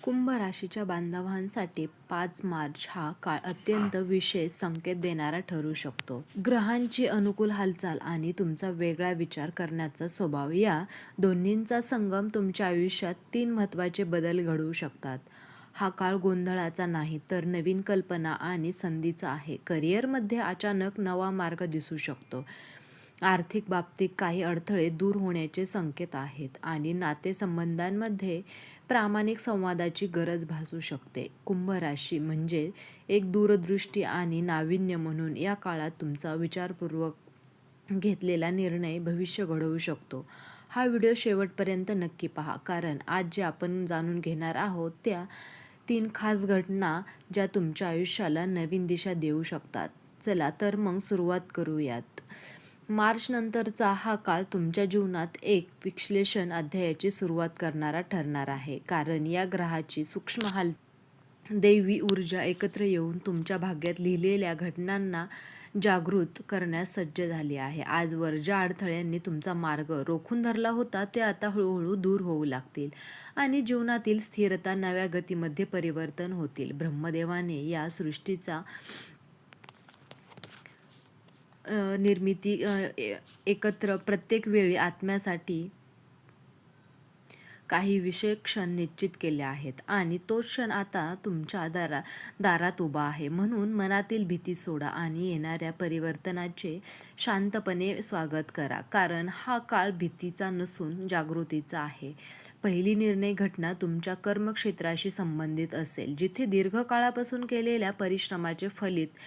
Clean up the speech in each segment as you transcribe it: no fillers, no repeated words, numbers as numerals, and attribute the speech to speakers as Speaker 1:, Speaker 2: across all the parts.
Speaker 1: कुंभ राशीच्या बांधवांसाठी 5 मार्च हा काळ अत्यंत विशेष संकेत देणारा ठरू शकतो. ग्रहांची अनुकूल हालचाल आणि तुमचा वेगळा विचार करण्याचा स्वभाव या दोन्हींचा संगम तुमच्या आयुष्यात 3 महत्त्वाचे बदल घडवू शकतात. हा काळ गोंधळाचा नाही तर नवीन कल्पना आणि संधीचा आहे. करिअरमध्ये अचानक नवा मार्ग दिसू शकतो. आर्थिक बाबतीत काही अडथळे दूर होण्याचे संकेत आहेत आणि नातेसंबंधांमध्ये प्रामाणिक संवादाची गरज भासू शकते. कुंभ राशी म्हणजे एक दूरदृष्टी आणि नाविन्य म्हणून या काळात तुमचा विचारपूर्वक घेतलेला निर्णय भविष्य घडवू शकतो. हा व्हिडिओ शेवटपर्यंत नक्की पहा, कारण आज जे आपण जाणून घेणार आहोत त्या 3 खास घटना ज्या तुमच्या आयुष्याला नवीन दिशा देऊ शकतात. चला तर मग सुरुवात करूयात. मार्च नंतरचा हा काळ तुमच्या जीवनात एक विश्लेषण अध्यायाची सुरुवात करणारा ठरणार आहे, कारण या ग्रहाची सूक्ष्म दैवी ऊर्जा एकत्र येऊन तुमच्या भाग्यात लिहिलेल्या घटनांना जागृत करण्यास सज्ज झाली आहे. आजवर ज्या अडथळ्यांनी तुमचा मार्ग रोखून धरला होता ते आता हळूहळू दूर होऊ लागतील आणि जीवनातील स्थिरता नव्या गतीमध्ये परिवर्तन होतील. ब्रह्मदेवाने या सृष्टीचा निर्मिती एकत्र प्रत्येक वेळी आत्म्यासाठी काही विशेष क्षण निश्चित केले आहेत आणि तो क्षण आता तुमच्या दारात उभा आहे. म्हणून मनातील भीती सोडा आणि येणाऱ्या परिवर्तनाचे शांतपणे स्वागत करा, कारण हा काळ भीतीचा नसून जागृतीचा आहे. पहिली निर्णय घटना तुमच्या कर्मक्षेत्राशी संबंधित असेल, जिथे दीर्घकाळापासून केलेल्या परिश्रमाचे फलित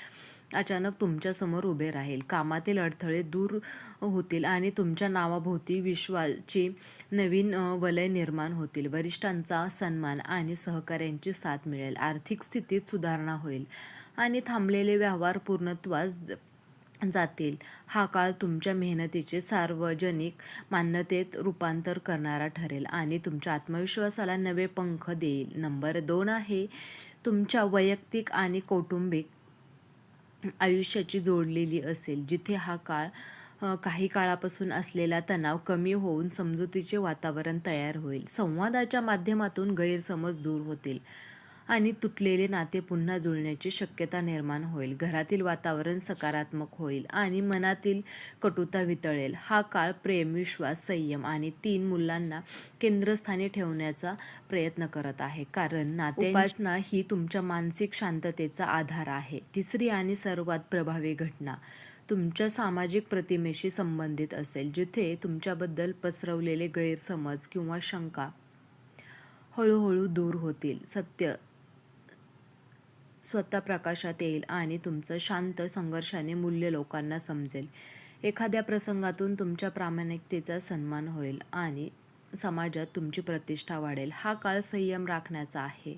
Speaker 1: अचानक तुमच्यासमोर उभे राहील. कामातील अडथळे दूर होतील आणि तुमच्या नावाभोवती विश्वाची नवीन वलय निर्माण होतील. वरिष्ठांचा सन्मान आणि सहकाऱ्यांची साथ मिळेल. आर्थिक स्थितीत सुधारणा होईल आणि थांबलेले व्यवहार पूर्णत्वास जातील. हा काळ तुमच्या मेहनतीचे सार्वजनिक मान्यतेत रूपांतर करणारा ठरेल आणि तुमच्या आत्मविश्वासाला नवे पंख देईल. नंबर 2 आहे तुमच्या वैयक्तिक आणि कौटुंबिक आयुष्याची जोडलेली असेल, जिथे हा काळ काही काळापासून असलेला तणाव कमी होऊन समजुतीचे वातावरण तयार होईल. संवादाच्या माध्यमातून गैरसमज दूर होतील आणि तुटलेले नाते पुन्हा जुळण्याची शक्यता निर्माण होईल. घरातील वातावरण सकारात्मक होईल आणि मनातील कटुता वितळेल. हा काळ प्रेम, विश्वास, संयम आणि 3 मूल्यांना केंद्रस्थानी ठेवण्याचा प्रयत्न करत आहे, कारण उपासना ही तुमच्या मानसिक शांततेचा आधार आहे. तिसरी आणि सर्वात प्रभावी घटना तुमच्या सामाजिक प्रतिमेशी संबंधित असेल, जिथे तुमच्याबद्दल पसरवलेले गैरसमज किंवा शंका हळूहळू दूर होतील. सत्य स्वतः प्रकाशात येईल आणि तुमचं शांत संघर्षाने मूल्य लोकांना समजेल. एखाद्या प्रसंगातून तुमच्या प्रामाणिकतेचा सन्मान होईल आणि समाजात तुमची प्रतिष्ठा वाढेल. हा काळ संयम राखण्याचा आहे,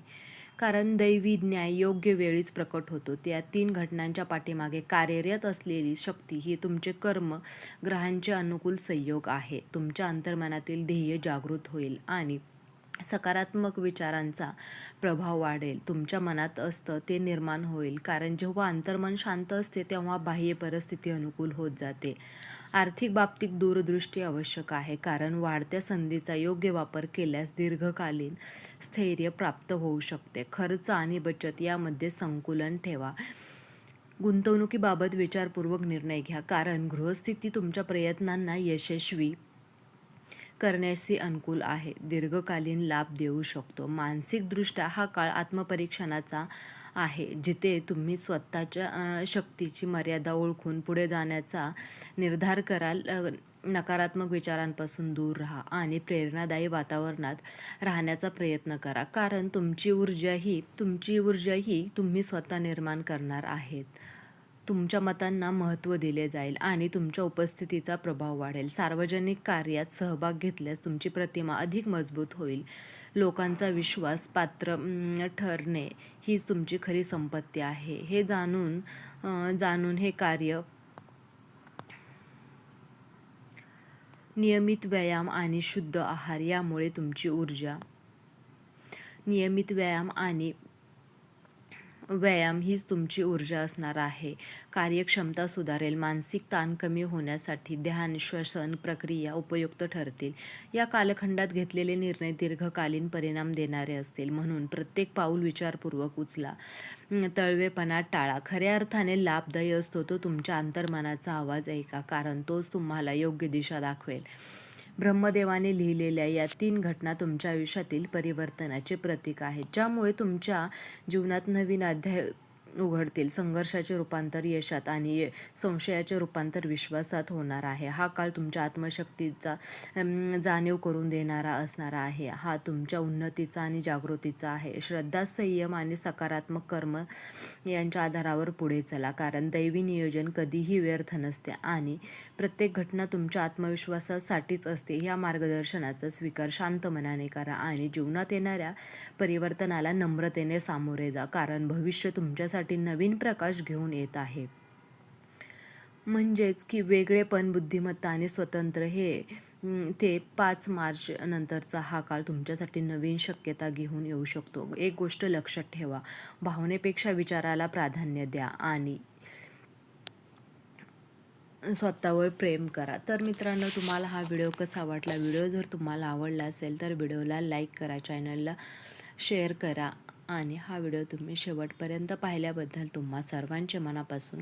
Speaker 1: कारण दैवी न्याय योग्य वेळीच प्रकट होतो. त्या 3 घटनांच्या पाठीमागे कार्यरत असलेली शक्ती ही तुमचे कर्म, ग्रहांचे अनुकूल संयोग आहे. तुमच्या अंतर्मनातील ध्येय जागृत होईल आणि सकारात्मक विचारांचा प्रभाव वाढेल. तुमच्या मनात असतं ते निर्माण होईल, कारण जेव्हा अंतर्मन शांत असते तेव्हा बाह्य परिस्थिती अनुकूल होत जाते. आर्थिक बाबतीत दूरदृष्टी आवश्यक आहे, कारण वाढत्या संधीचा योग्य वापर केल्यास दीर्घकालीन स्थैर्य प्राप्त होऊ शकते. खर्च आणि बचत यामध्ये संतुलन ठेवा. गुंतवणुकीबाबत विचारपूर्वक निर्णय घ्या, कारण गृहस्थिती तुमच्या प्रयत्नांना यशस्वी करण्याशी अनुकूल आहे. दीर्घकालीन लाभ देऊ शकतो. मानसिकदृष्ट्या हा काळ आत्मपरीक्षणाचा आहे, जिथे तुम्ही स्वतःच्या शक्तीची मर्यादा ओळखून पुढे जाण्याचा निर्धार कराल. नकारात्मक विचारांपासून दूर राहा आणि प्रेरणादायी वातावरणात राहण्याचा प्रयत्न करा, कारण तुमची ऊर्जा ही तुम्ही स्वतः निर्माण करणार आहेत. तुमच्या मतांना महत्त्व दिले जाईल आणि तुमच्या उपस्थितीचा प्रभाव वाढेल. सार्वजनिक कार्यात सहभाग घेतल्यास तुमची प्रतिमा अधिक मजबूत होईल. लोकांचा विश्वास पात्र ठरणे हीच तुमची खरी संपत्ती आहे. हे जाणून हे कार्य नियमित व्यायाम आणि शुद्ध आहार यामुळे तुमची ऊर्जा नियमित व्यायाम आणि व्यायाम हीच तुमची ऊर्जा असणार आहे. कार्यक्षमता सुधारेल. मानसिक ताण कमी होण्यासाठी ध्यान, श्वसन प्रक्रिया उपयुक्त ठरतील. या कालखंडात घेतलेले निर्णय दीर्घकालीन परिणाम देणारे असतील. म्हणून प्रत्येक पाऊल विचारपूर्वक उचला. तळवेपणा टाळा. खऱ्या अर्थाने लाभदायी असतो तो तुमच्या अंतर्मनाचा आवाज ऐका, कारण तोच तुम्हाला योग्य दिशा दाखवेल. ब्रह्मदेवाने लिहिलेल्या या 3 घटना तुमच्या आयुष्यातील परिवर्तनाचे प्रतीक आहेत, ज्यामुळे तुमच्या जीवनात नवीन अध्याय उघडतील. संघर्षाचे रूपांतर यशात आणि संशयाचे रूपांतर विश्वासात होणार आहे. हा काळ तुमच्या आत्मशक्तीचा जाणीव करून देणारा असणार आहे. हा तुमच्या उन्नतीचा आणि जागृतीचा आहे. श्रद्धा, संयम आणि सकारात्मक कर्म यांच्या आधारावर पुढे चला, कारण दैवी नियोजन कधीही व्यर्थ नसते आणि प्रत्येक घटना तुमच्या आत्मविश्वासासाठीच असते. या मार्गदर्शनाचा स्वीकार शांत मनाने करा आणि जीवनात येणाऱ्या परिवर्तनाला नम्रतेने सामोरे जा, कारण भविष्य तुमच्यासाठी नवीन प्रकाश घेऊन येत आहे. म्हणजेच की वेगळेपण, बुद्धिमत्ता आणि स्वतंत्र ते 5 मार्च नंतरचा हा काळ तुमच्यासाठी नवीन शक्यता घेऊन येऊ शकतो. एक गोष्ट लक्षात ठेवा, भावनेपेक्षा विचाराला प्राधान्य द्या आणि स्वतःवर प्रेम करा. तर मित्रांनो, तुम्हाला हा व्हिडिओ कसा वाटला? व्हिडिओ जर तुम्हाला आवडला असेल तर व्हिडिओला लाईक करा, चॅनलला शेअर करा आणि हा व्हिडिओ तुम्ही शेवटपर्यंत पाहिल्याबद्दल तुम्हा सर्वांचे मनापासून